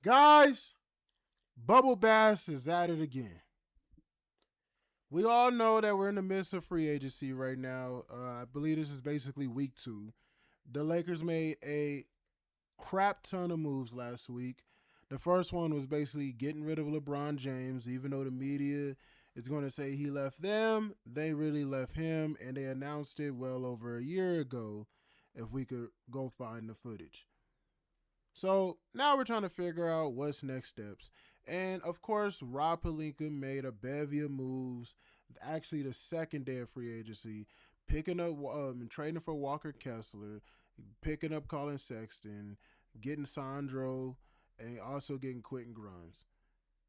Guys, Bubble Bass is at it again. We all know that we're in the midst of free agency right now. I believe this is basically week 2. The Lakers made a crap ton of moves last week. The first one was basically getting rid of LeBron James, even though the media is going to say he left them. They really left him, and they announced it well over a year ago if we could go find the footage. So now we're trying to figure out what's next steps. And of course, Rob Pelinka made a bevy of moves, actually the second day of free agency, picking up and trading for Walker Kessler, picking up Colin Sexton, getting Sandro, and also getting Quentin Grimes.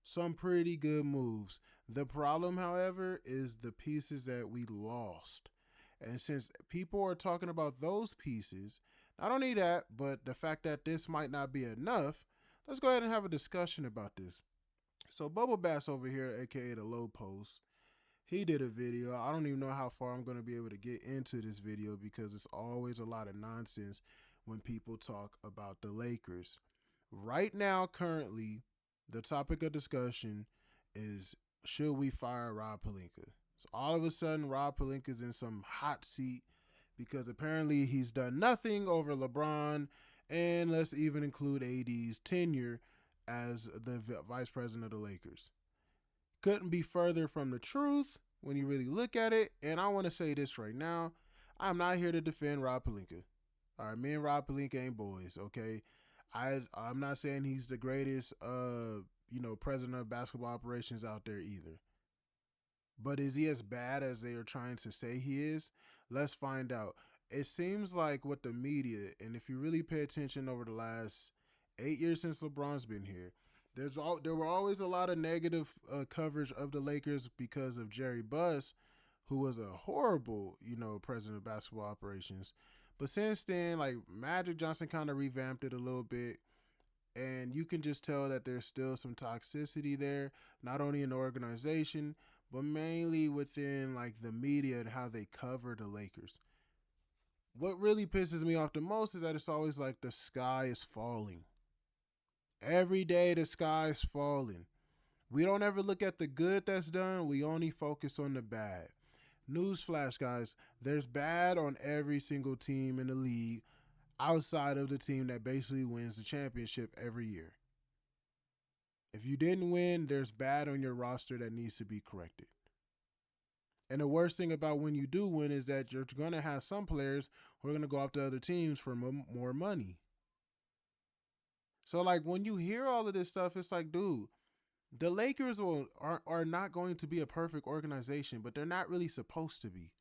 Some pretty good moves. The problem, however, is the pieces that we lost. And since people are talking about those pieces, not only that, but the fact that this might not be enough, let's go ahead and have a discussion about this. So Bubble Bass over here, aka the Low Post, he did a video. I don't even know how far I'm going to be able to get into this video because it's always a lot of nonsense when people talk about the Lakers. Right now, currently, the topic of discussion is should we fire Rob Pelinka? So all of a sudden, Rob Pelinka's in some hot seat because apparently he's done nothing over LeBron, and let's even include AD's tenure as the vice president of the Lakers. Couldn't be further from the truth when you really look at it. And I want to say this right now. I'm not here to defend Rob Pelinka. All right, me and Rob Pelinka ain't boys, okay? I'm not saying he's the greatest president of basketball operations out there either. But is he as bad as they are trying to say he is? Let's find out. It seems like with the media, and if you really pay attention over the last 8 years since LeBron's been here, there were always a lot of negative coverage of the Lakers because of Jerry Buss, who was a horrible, president of basketball operations. But since then, like Magic Johnson kind of revamped it a little bit, and you can just tell that there's still some toxicity there, not only in the organization, but mainly within like the media and how they cover the Lakers. What really pisses me off the most is that it's always like the sky is falling. Every day the sky is falling. We don't ever look at the good that's done. We only focus on the bad. Newsflash, guys, there's bad on every single team in the league outside of the team that basically wins the championship every year. If you didn't win, there's bad on your roster that needs to be corrected. And the worst thing about when you do win is that you're going to have some players who are going to go after other teams for more money. So, like, when you hear all of this stuff, it's like, dude, the Lakers are not going to be a perfect organization, but they're not really supposed to be.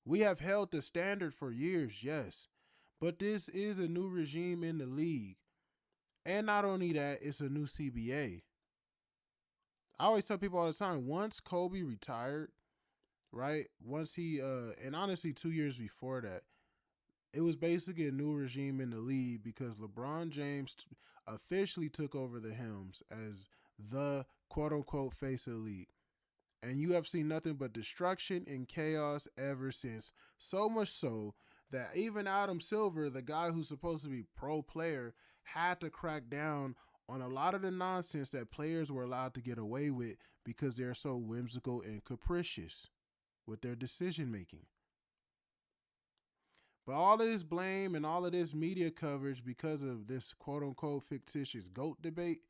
We have held the standard for years, yes, but this is a new regime in the league. And not only that, it's a new CBA. I always tell people all the time, once Kobe retired, right? Once and honestly 2 years before that, it was basically a new regime in the league because LeBron James officially took over the helms as the quote unquote face of the league. And you have seen nothing but destruction and chaos ever since. So much so that even Adam Silver, the guy who's supposed to be pro player, had to crack down on a lot of the nonsense that players were allowed to get away with because they're so whimsical and capricious with their decision making. But all of this blame and all of this media coverage because of this quote unquote fictitious GOAT debate,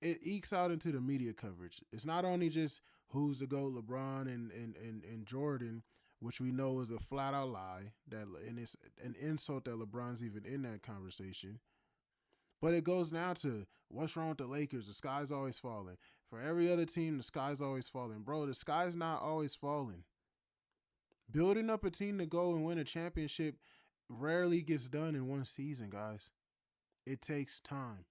it ekes out into the media coverage. It's not only just who's the GOAT, LeBron and Jordan, which we know is a flat out lie, and it's an insult that LeBron's even in that conversation. But it goes now to what's wrong with the Lakers? The sky's always falling. For every other team, the sky's always falling. Bro, the sky's not always falling. Building up a team to go and win a championship rarely gets done in one season, guys. It takes time.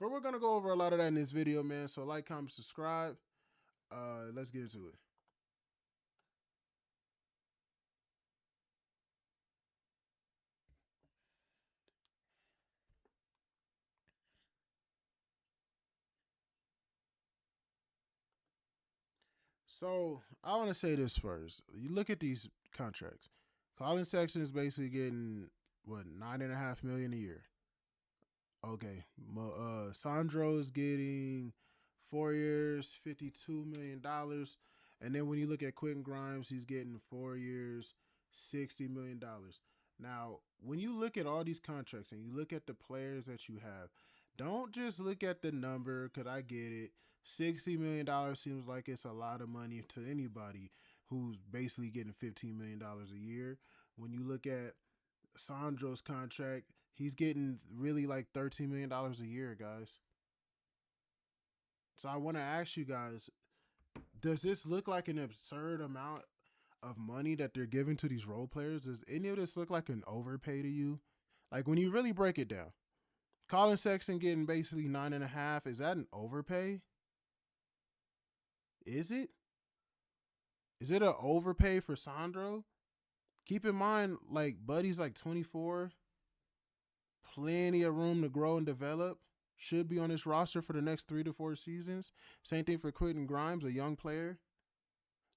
But we're going to go over a lot of that in this video, man. So like, comment, subscribe. Let's get into it. So I want to say this first. You look at these contracts. Colin Sexton is basically getting what $9.5 million a year. Okay, Sandro's getting 4 years, $52 million, and then when you look at Quentin Grimes, he's getting 4 years, $60 million. Now, when you look at all these contracts and you look at the players that you have, don't just look at the number, because I get it. $60 million seems like it's a lot of money to anybody who's basically getting $15 million a year. When you look at Sandro's contract, he's getting really like $13 million a year, guys. So I want to ask you guys, does this look like an absurd amount of money that they're giving to these role players? Does any of this look like an overpay to you? Like, when you really break it down, Colin Sexton getting basically 9.5, is that an overpay? Is it? Is it an overpay for Sandro? Keep in mind, like, Buddy's like 24, plenty of room to grow and develop. Should be on this roster for the next 3 to 4 seasons. Same thing for Quentin Grimes, a young player.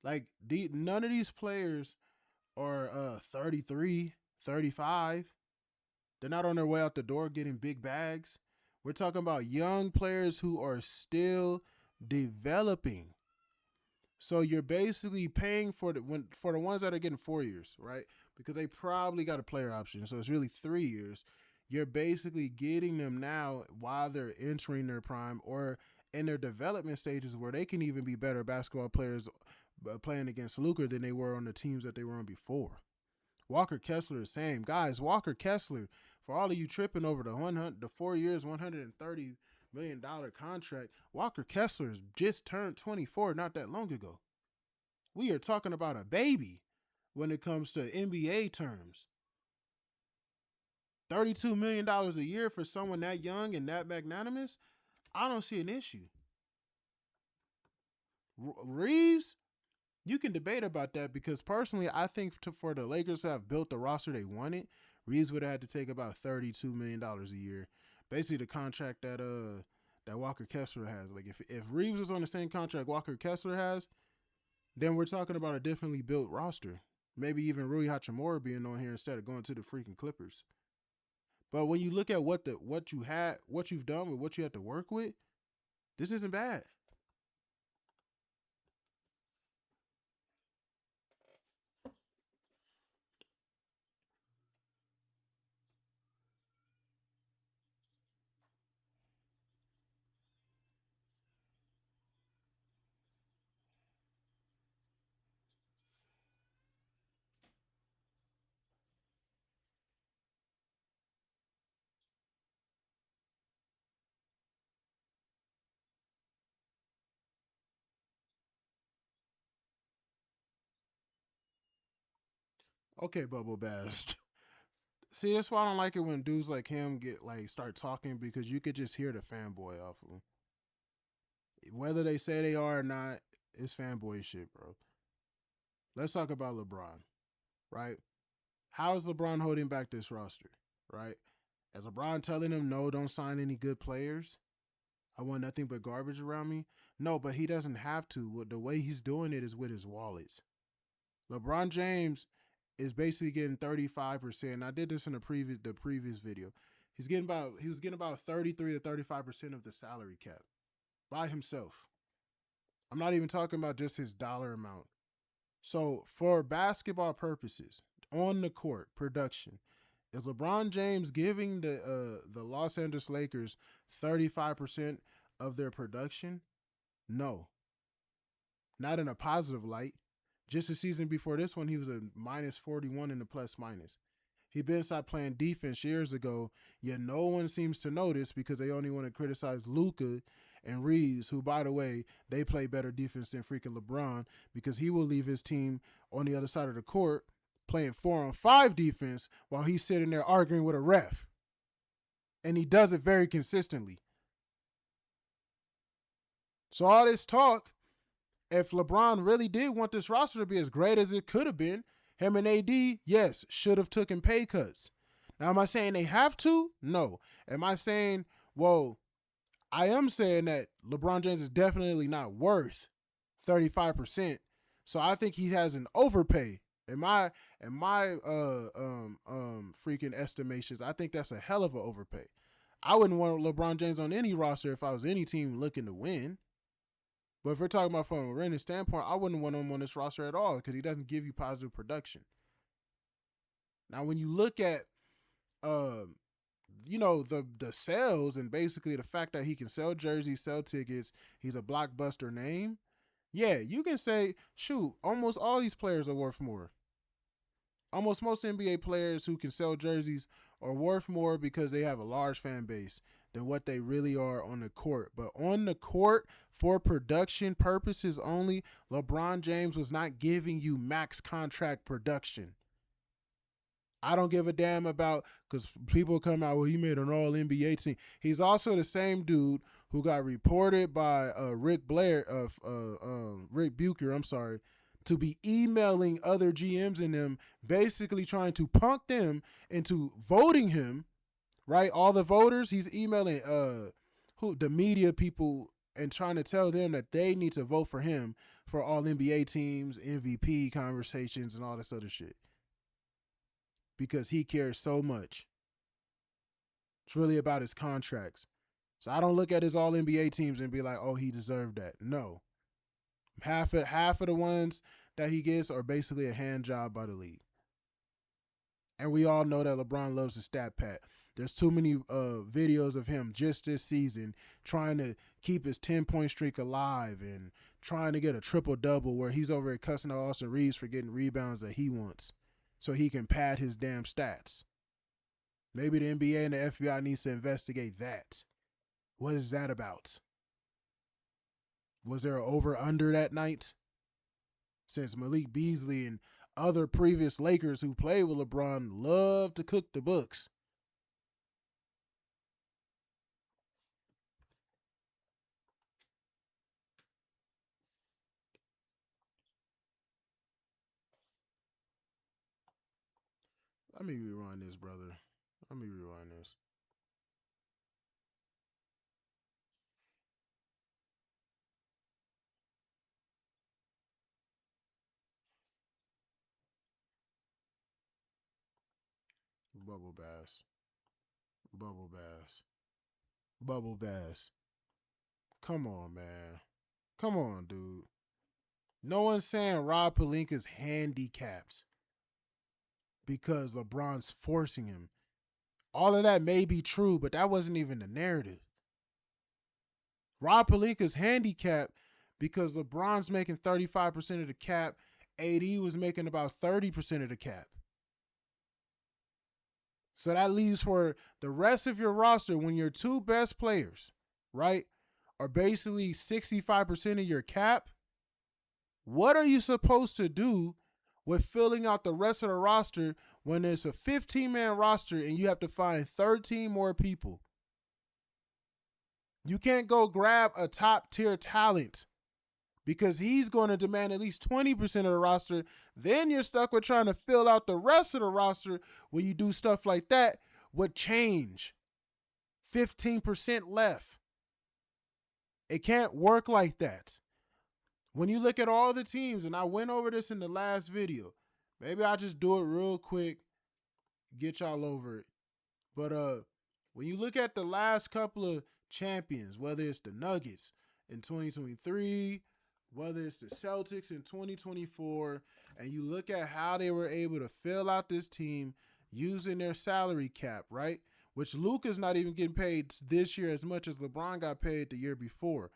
Like, none of these players are 33, 35. They're not on their way out the door getting big bags. We're talking about young players who are still developing. So you're basically paying for the ones that are getting 4 years, right? Because they probably got a player option, so it's really 3 years. You're basically getting them now while they're entering their prime or in their development stages, where they can even be better basketball players playing against Luka than they were on the teams that they were on before. Walker Kessler is same. Guys, Walker Kessler, for all of you tripping over the 4 years, $130 million contract, Walker Kessler has just turned 24 not that long ago. We are talking about a baby when it comes to NBA terms. $32 million a year for someone that young and that magnanimous, I don't see an issue. Reeves, you can debate about that, because personally, I think for the Lakers to have built the roster they wanted, Reeves would have had to take about $32 million a year. Basically, the contract that Walker Kessler has. Like, if Reeves was on the same contract Walker Kessler has, then we're talking about a differently built roster. Maybe even Rui Hachimura being on here instead of going to the freaking Clippers. But when you look at what you've done with what you had to work with, this isn't bad. Okay, Bubble Bast. See, that's why I don't like it when dudes like him start talking, because you could just hear the fanboy off of them. Whether they say they are or not, it's fanboy shit, bro. Let's talk about LeBron, right? How is LeBron holding back this roster, right? Is LeBron telling him, no, don't sign any good players? I want nothing but garbage around me? No, but he doesn't have to. The way he's doing it is with his wallets. LeBron James is basically getting 35%. I did this in the previous video. He was getting about 33 to 35% of the salary cap by himself. I'm not even talking about just his dollar amount. So for basketball purposes, on the court, production, is LeBron James giving the Los Angeles Lakers 35% of their production? No. Not in a positive light. Just the season before this one, he was a minus 41 in the plus minus. He been stopped playing defense years ago, yet no one seems to notice, because they only want to criticize Luka and Reeves, who, by the way, they play better defense than freaking LeBron, because he will leave his team on the other side of the court playing 4-on-5 defense while he's sitting there arguing with a ref. And he does it very consistently. So all this talk, if LeBron really did want this roster to be as great as it could have been, him and AD, yes, should have taken pay cuts. Now, am I saying they have to? No. Am I saying, well, I am saying that LeBron James is definitely not worth 35%. So I think he has an overpay. In my freaking estimations, I think that's a hell of an overpay. I wouldn't want LeBron James on any roster if I was any team looking to win. But if we're talking about from a winning standpoint, I wouldn't want him on this roster at all because he doesn't give you positive production. Now, when you look at, the sales and basically the fact that he can sell jerseys, sell tickets, he's a blockbuster name. Yeah, you can say, shoot, almost all these players are worth more. Almost most NBA players who can sell jerseys are worth more because they have a large fan base than what they really are on the court. But on the court, for production purposes only, LeBron James was not giving you max contract production. I don't give a damn about, because people come out, well, he made an all NBA team. He's also the same dude who got reported by Rick Bucher, I'm sorry, to be emailing other GMs and them, basically trying to punk them into voting him, right? All the voters, he's emailing the media people and trying to tell them that they need to vote for him for all NBA teams, MVP conversations, and all this other shit. Because he cares so much. It's really about his contracts. So I don't look at his all NBA teams and be like, oh, he deserved that. No. Half of the ones that he gets are basically a hand job by the league. And we all know that LeBron loves the stat pad. There's too many videos of him just this season trying to keep his 10-point streak alive and trying to get a triple-double where he's over at cussing out Austin Reeves for getting rebounds that he wants so he can pad his damn stats. Maybe the NBA and the FBI needs to investigate that. What is that about? Was there an over-under that night? Since Malik Beasley and other previous Lakers who played with LeBron love to cook the books. Let me rewind this, brother. Let me rewind this. Bubble bass. Bubble bass. Bubble bass. Come on, man. Come on, dude. No one's saying Rob Pelinka's handicapped because LeBron's forcing him. All of that may be true, but that wasn't even the narrative. Rob Pelinka's handicapped because LeBron's making 35% of the cap. AD was making about 30% of the cap. So that leaves for the rest of your roster when your two best players, right, are basically 65% of your cap. What are you supposed to do with filling out the rest of the roster when there's a 15-man roster and you have to find 13 more people? You can't go grab a top-tier talent because he's going to demand at least 20% of the roster. Then you're stuck with trying to fill out the rest of the roster when you do stuff like that with change. 15% left. It can't work like that. When you look at all the teams, and I went over this in the last video, maybe I'll just do it real quick, get y'all over it. But when you look at the last couple of champions, whether it's the Nuggets in 2023, whether it's the Celtics in 2024, and you look at how they were able to fill out this team using their salary cap, right? Which Luka's not even getting paid this year as much as LeBron got paid the year before.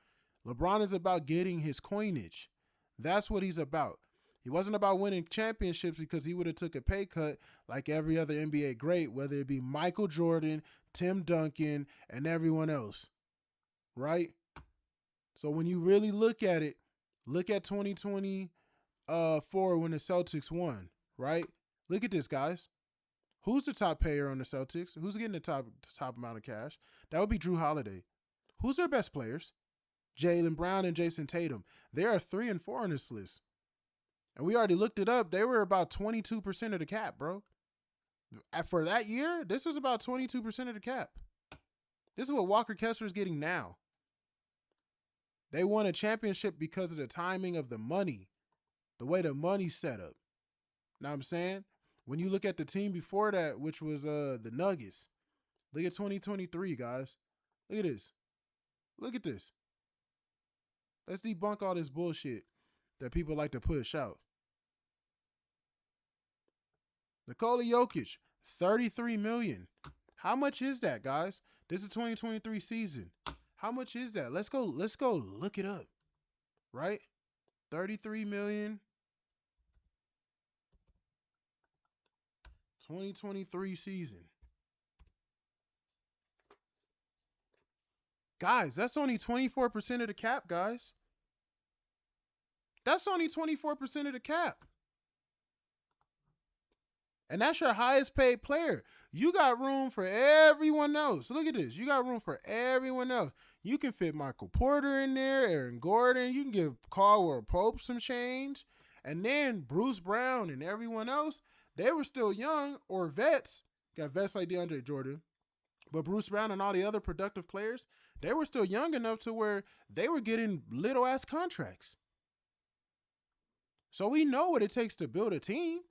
LeBron is about getting his coinage. That's what he's about. He wasn't about winning championships because he would have took a pay cut like every other NBA great, whether it be Michael Jordan, Tim Duncan, and everyone else, right? So when you really look at it, look at 2024 when the Celtics won, right? Look at this, guys. Who's the top payer on the Celtics? Who's getting the top amount of cash? That would be Drew Holiday. Who's their best players? Jaylen Brown and Jason Tatum. They are 3 and 4 on this list. And we already looked it up. They were about 22% of the cap, bro. For that year, this was about 22% of the cap. This is what Walker Kessler is getting now. They won a championship because of the timing of the money, the way the money's set up. Know what I'm saying? When you look at the team before that, which was the Nuggets Look at 2023, guys. Look at this. Look at this. Let's debunk all this bullshit that people like to push out. Nikola Jokic, 33 million. How much is that, guys? This is 2023 season. How much is that? Let's go look it up. Right? 33 million. 2023 season. Guys, that's only 24% of the cap, guys. That's only 24% of the cap. And that's your highest paid player. You got room for everyone else. Look at this. You got room for everyone else. You can fit Michael Porter in there, Aaron Gordon. You can give Caldwell Pope some change. And then Bruce Brown and everyone else, they were still young or vets. Got vets like DeAndre Jordan. But Bruce Brown and all the other productive players, they were still young enough to where they were getting little-ass contracts. So we know what it takes to build a team.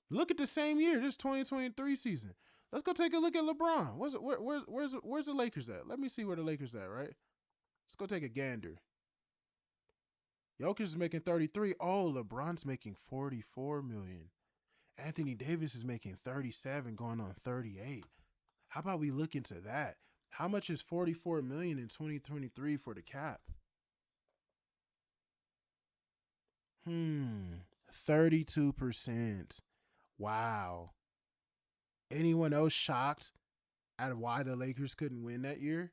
Look at the same year, this 2023 season. Let's go take a look at LeBron. Where's the Lakers at? Let me see where the Lakers at, right? Let's go take a gander. Jokic is making 33. Oh, LeBron's making 44 million. Anthony Davis is making 37, going on 38. How about we look into that? How much is 44 million in 2023 for the cap? 32%. Wow. Anyone else shocked at why the Lakers couldn't win that year?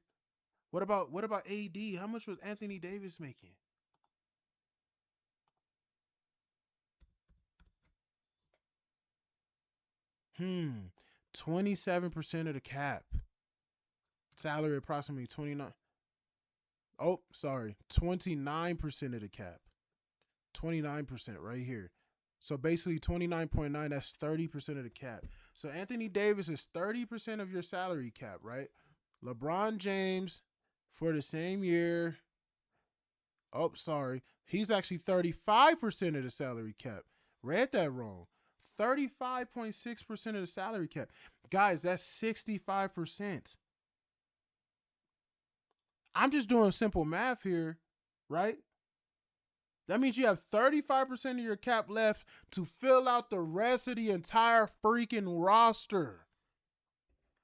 What about AD? How much was Anthony Davis making? Hmm. 27% of the cap. Salary approximately 29. Oh, sorry. 29% of the cap. 29% right here. So basically 29.9, that's 30% of the cap. So Anthony Davis is 30% of your salary cap, right? LeBron James for the same year. Oh, sorry. He's actually 35% of the salary cap. Read that wrong. 35.6% of the salary cap. Guys, that's 65%. I'm just doing simple math here, right? That means you have 35% of your cap left to fill out the rest of the entire freaking roster.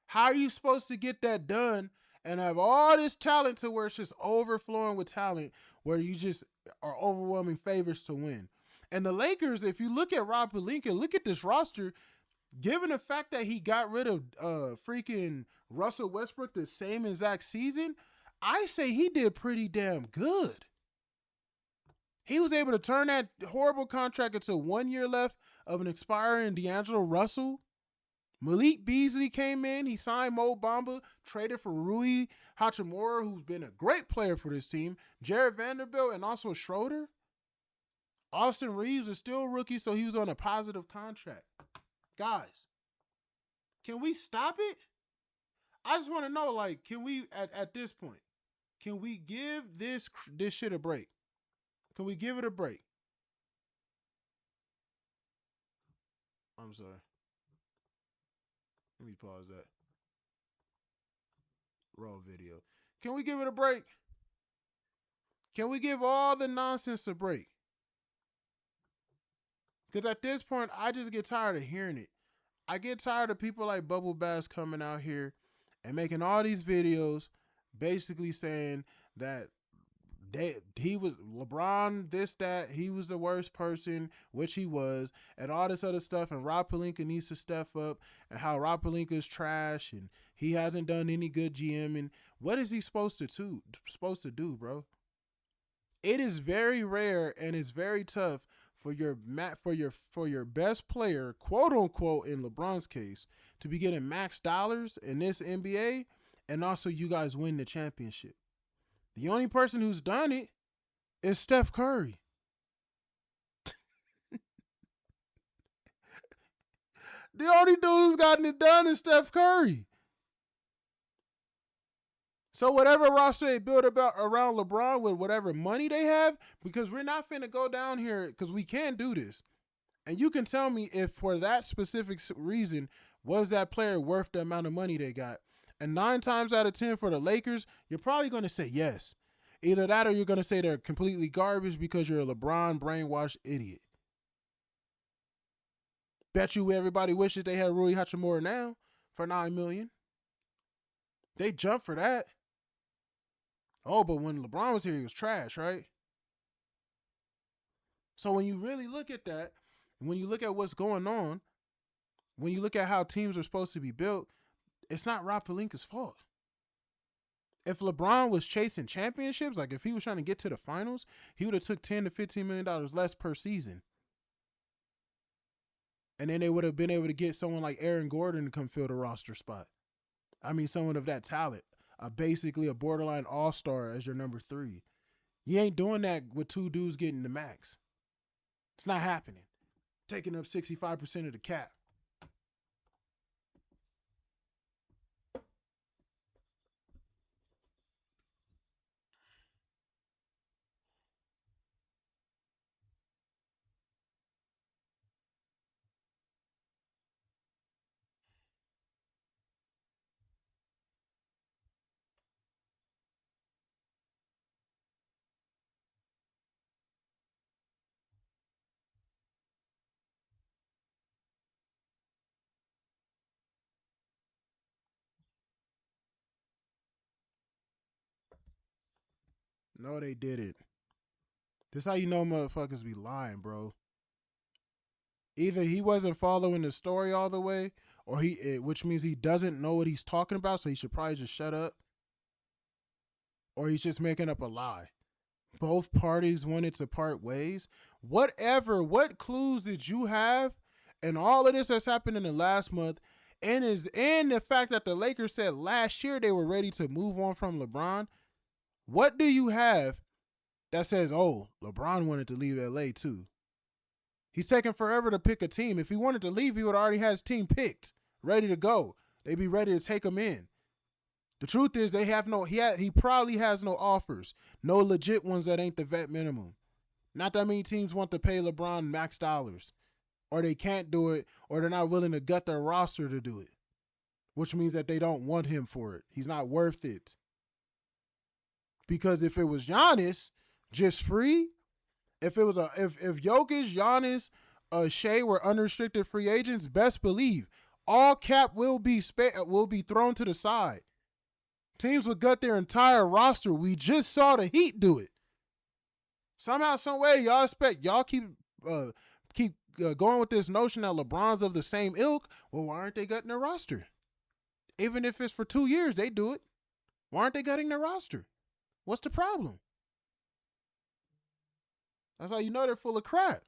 How are you supposed to get that done and have all this talent to where it's just overflowing with talent, where you just are overwhelming favorites to win? And the Lakers, if you look at Rob Pelinka, look at this roster, given the fact that he got rid of freaking Russell Westbrook the same exact season, I say he did pretty damn good. He was able to turn that horrible contract into 1 year left of an expiring D'Angelo Russell. Malik Beasley came in. He signed Mo Bamba, traded for Rui Hachimura, who's been a great player for this team. Jared Vanderbilt and also Schroeder. Austin Reeves is still a rookie, so he was on a positive contract. Guys, can we stop it? I just want to know, like, can we, at this point, can we give this shit a break? Can we give it a break? I'm sorry. Let me pause that. Raw video. Can we give it a break? Can we give all the nonsense a break? Because at this point, I just get tired of hearing it. I get tired of people like Bubble Bass coming out here and making all these videos basically saying that he was LeBron, this, that, he was the worst person, which he was, and all this other stuff, and Rob Pelinka needs to step up, and how Rob Pelinka is trash, and he hasn't done any good GMing. What is he supposed to do, bro? It is very rare and it's very tough for your best player, quote unquote, in LeBron's case, to be getting max dollars in this NBA, and also you guys win the championship. The only person who's done it is Steph Curry. The only dude who's gotten it done is Steph Curry. So whatever roster they build around LeBron with whatever money they have, because we're not finna go down here, because we can't do this. And you can tell me if for that specific reason, was that player worth the amount of money they got? And 9 times out of 10 for the Lakers, you're probably going to say yes. Either that or you're going to say they're completely garbage because you're a LeBron brainwashed idiot. Bet you everybody wishes they had Rui Hachimura now for $9 million. They jumped for that. Oh, but when LeBron was here, he was trash, right? So when you really look at that, when you look at what's going on, when you look at how teams are supposed to be built, it's not Rob Pelinka's fault. If LeBron was chasing championships, like if he was trying to get to the finals, he would have took $10 to $15 million less per season. And then they would have been able to get someone like Aaron Gordon to come fill the roster spot. I mean, someone of that talent. Basically a borderline all-star as your number 3. You ain't doing that with 2 dudes getting the max. It's not happening. Taking up 65% of the cap. No, they didn't. This how you know motherfuckers be lying, bro. Either he wasn't following the story all the way, or which means he doesn't know what he's talking about, so he should probably just shut up, or he's just making up a lie. Both parties wanted to part ways. Whatever, what clues did you have? And all of this has happened in the last month, and the fact that the Lakers said last year they were ready to move on from LeBron. What do you have that says, oh, LeBron wanted to leave LA too? He's taking forever to pick a team. If he wanted to leave, he would already have his team picked, ready to go. They'd be ready to take him in. The truth is, he probably has no offers, no legit ones that ain't the vet minimum. Not that many teams want to pay LeBron max dollars, or they can't do it, or they're not willing to gut their roster to do it, which means that they don't want him for it. He's not worth it. Because if it was Giannis just free, if Jokic, Giannis, Shea were unrestricted free agents, best believe all cap will be thrown to the side. Teams would gut their entire roster. We just saw the Heat do it. Somehow, some way, y'all keep going with this notion that LeBron's of the same ilk. Well, why aren't they gutting their roster? Even if it's for 2 years, they do it. Why aren't they gutting their roster? What's the problem? That's how you know they're full of crap.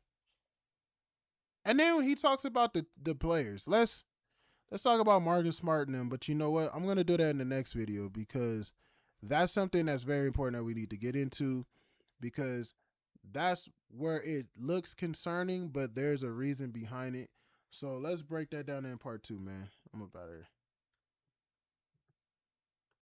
And then when he talks about the players, let's talk about Marcus Smart and them. But you know what? I'm gonna do that in the next video because that's something that's very important that we need to get into, because that's where it looks concerning, but there's a reason behind it. So let's break that down in part 2, man. I'm about here.